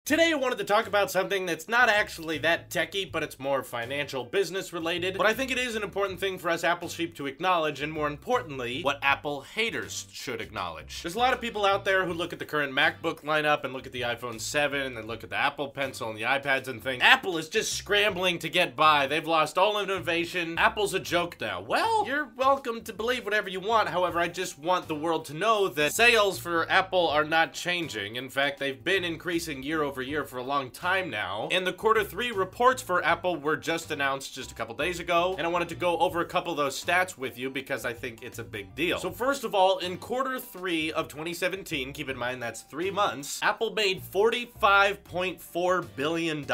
Today I wanted to talk about something that's not actually that techie, but it's more financial business related. But I think it is an important thing for us Apple sheep to acknowledge, and more importantly, what Apple haters should acknowledge. There's a lot of people out there who look at the current MacBook lineup and look at the iPhone 7 and then look at the Apple Pencil and the iPads and think, Apple is just scrambling to get by. They've lost all innovation. Apple's a joke now. Well, you're welcome to believe whatever you want. However, I just want the world to know that sales for Apple are not changing. In fact, they've been increasing year over year for a long time now, and the Q3 reports for Apple were just announced just a couple days ago, and I wanted to go over a couple of those stats with you because I think it's a big deal. So first of all, in Q3 of 2017, keep in mind that's 3 months, Apple made $45.4 billion,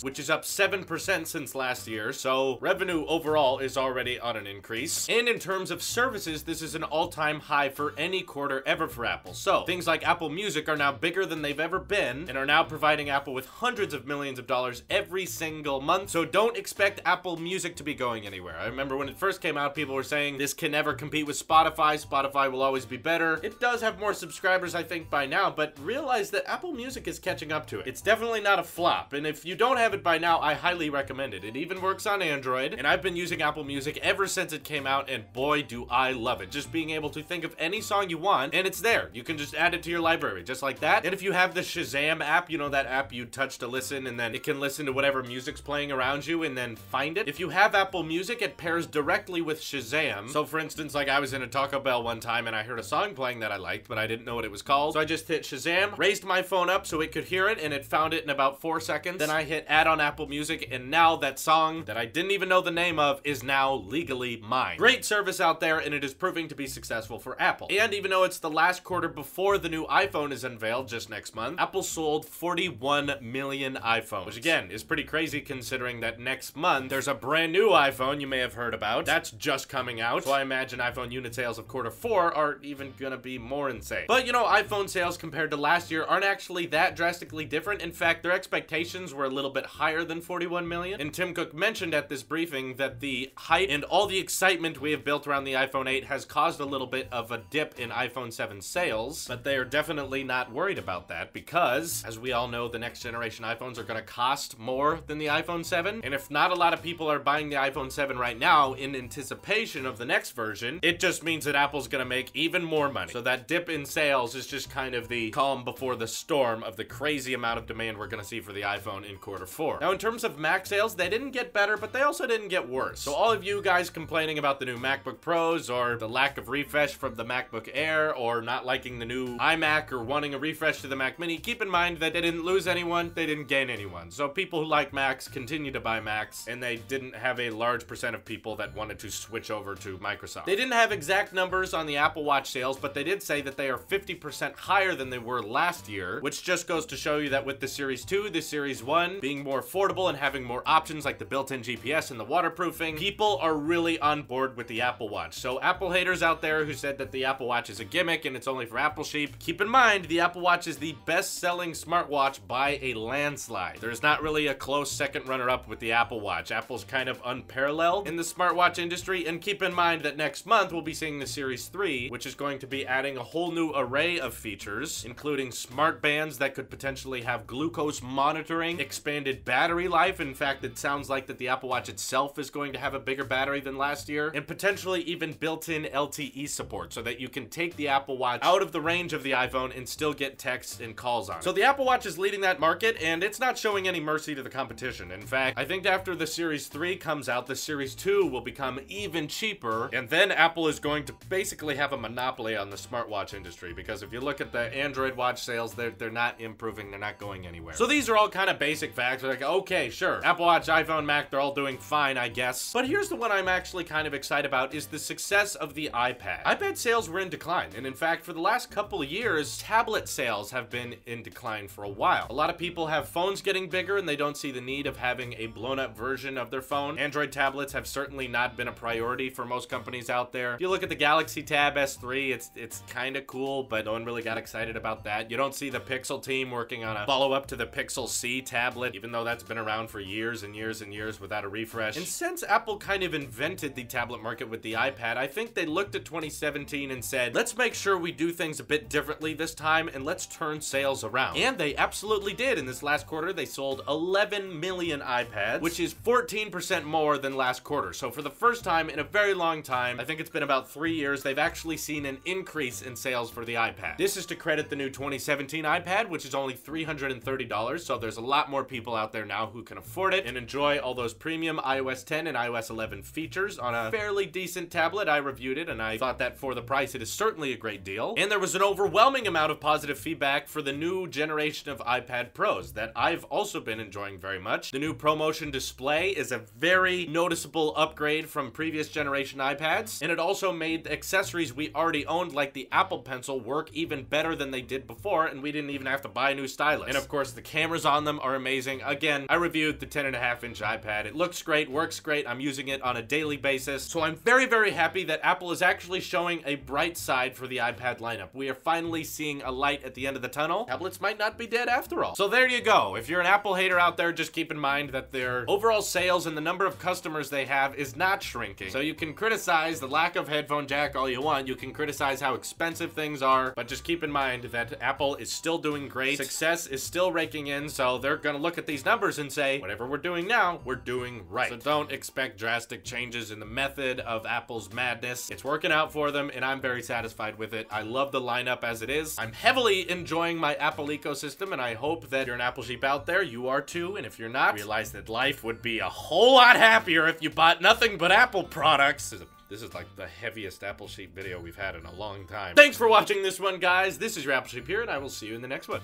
which is up 7% since last year, so revenue overall is already on an increase. And in terms of services, this is an all-time high for any quarter ever for Apple. So things like Apple Music are now bigger than they've ever been, and are now providing Apple with hundreds of millions of dollars every single month. So don't expect Apple Music to be going anywhere. I remember when it first came out, people were saying this can never compete with Spotify. Spotify will always be better. It does have more subscribers, I think, by now, but realize that Apple Music is catching up to it. It's definitely not a flop, and if you don't have it by now, I highly recommend it. It even works on Android, and I've been using Apple Music ever since it came out, and boy, do I love it. Just being able to think of any song you want, and it's there. You can just add it to your library, just like that. And if you have the Shazam app, you know that app you touch to listen, and then it can listen to whatever music's playing around you and then find it. If you have Apple Music, it pairs directly with Shazam. So for instance, like I was in a Taco Bell one time and I heard a song playing that I liked, but I didn't know what it was called. So I just hit Shazam, raised my phone up so it could hear it, and it found it in about 4 seconds. Then I hit add on Apple Music, and now that song that I didn't even know the name of is now legally mine. Great service out there, and it is proving to be successful for Apple. And even though it's the last quarter before the new iPhone is unveiled just next month, Apple sold 41 million iPhones, which again is pretty crazy considering that next month there's a brand new iPhone you may have heard about that's just coming out. So I imagine iPhone unit sales of Q4 are even gonna be more insane. But you know, iPhone sales compared to last year aren't actually that drastically different. In fact, their expectations were a little bit higher than 41 million. And Tim Cook mentioned at this briefing that the hype and all the excitement we have built around the iPhone 8 has caused a little bit of a dip in iPhone 7 sales, but they are definitely not worried about that because, as we all know, the next generation iPhones are going to cost more than the iPhone 7, and if not a lot of people are buying the iPhone 7 right now in anticipation of the next version, it just means that Apple's going to make even more money. So that dip in sales is just kind of the calm before the storm of the crazy amount of demand we're going to see for the iPhone in Q4. Now in terms of Mac sales, they didn't get better, but they also didn't get worse. So all of you guys complaining about the new MacBook Pros or the lack of refresh from the MacBook Air or not liking the new iMac or wanting a refresh to the Mac Mini, keep in mind that they didn't lose anyone, they didn't gain anyone. So people who like Macs continue to buy Macs, and they didn't have a large percent of people that wanted to switch over to Microsoft. They didn't have exact numbers on the Apple Watch sales, but they did say that they are 50% higher than they were last year, which just goes to show you that with the Series 2, the Series 1 being more affordable and having more options like the built-in GPS and the waterproofing, people are really on board with the Apple Watch. So Apple haters out there who said that the Apple Watch is a gimmick and it's only for Apple sheep, keep in mind the Apple Watch is the best-selling smartwatch by a landslide. There's not really a close second runner-up with the Apple Watch. Apple's kind of unparalleled in the smartwatch industry, and keep in mind that next month we'll be seeing the Series 3, which is going to be adding a whole new array of features, including smart bands that could potentially have glucose monitoring, expanded battery life. In fact, it sounds like that the Apple Watch itself is going to have a bigger battery than last year, and potentially even built-in LTE support so that you can take the Apple Watch out of the range of the iPhone and still get texts and calls on it. So the Apple Watch is leading that market, and it's not showing any mercy to the competition. In fact, I think after the Series 3 comes out, the Series 2 will become even cheaper, and then Apple is going to basically have a monopoly on the smartwatch industry, because if you look at the Android watch sales, they're not improving, they're not going anywhere. So these are all kind of basic facts. We're like, okay, sure, Apple Watch, iPhone, Mac, they're all doing fine, I guess. But here's the one I'm actually kind of excited about, is the success of the iPad. iPad sales were in decline, and in fact, for the last couple of years, tablet sales have been in decline for a while. A lot of people have phones getting bigger, and they don't see the need of having a blown-up version of their phone. Android tablets have certainly not been a priority for most companies out there. If you look at the Galaxy Tab S3, it's kind of cool, but no one really got excited about that. You don't see the Pixel team working on a follow-up to the Pixel C tablet, even though that's been around for years and years and years without a refresh. And since Apple kind of invented the tablet market with the iPad, I think they looked at 2017 and said, let's make sure we do things a bit differently this time, and let's turn sales around. And they absolutely absolutely did. In this last quarter, they sold 11 million iPads, which is 14% more than last quarter. So for the first time in a very long time, I think it's been about 3 years, they've actually seen an increase in sales for the iPad. This is to credit the new 2017 iPad, which is only $330, so there's a lot more people out there now who can afford it and enjoy all those premium iOS 10 and iOS 11 features on a fairly decent tablet. I reviewed it and I thought that for the price, it is certainly a great deal. And there was an overwhelming amount of positive feedback for the new generation of iPad Pros that I've also been enjoying very much. The new ProMotion display is a very noticeable upgrade from previous generation iPads, and it also made accessories we already owned, like the Apple Pencil, work even better than they did before, and we didn't even have to buy a new stylus. And of course, the cameras on them are amazing. Again, I reviewed the 10.5-inch iPad. It looks great, works great. I'm using it on a daily basis. So I'm very, very happy that Apple is actually showing a bright side for the iPad lineup. We are finally seeing a light at the end of the tunnel. Tablets might not be dead after all. So there you go. If you're an Apple hater out there, just keep in mind that their overall sales and the number of customers they have is not shrinking. So you can criticize the lack of headphone jack all you want. You can criticize how expensive things are, but just keep in mind that Apple is still doing great. Success is still raking in, so they're gonna look at these numbers and say, whatever we're doing now, we're doing right. So don't expect drastic changes in the method of Apple's madness. It's working out for them, and I'm very satisfied with it. I love the lineup as it is. I'm heavily enjoying my Apple ecosystem, and I hope that you're an Apple sheep out there. You are too, and if you're not, realize that life would be a whole lot happier if you bought nothing but Apple products. This is like the heaviest Apple sheep video we've had in a long time. Thanks for watching this one, guys. This is your Apple sheep here, and I will see you in the next one.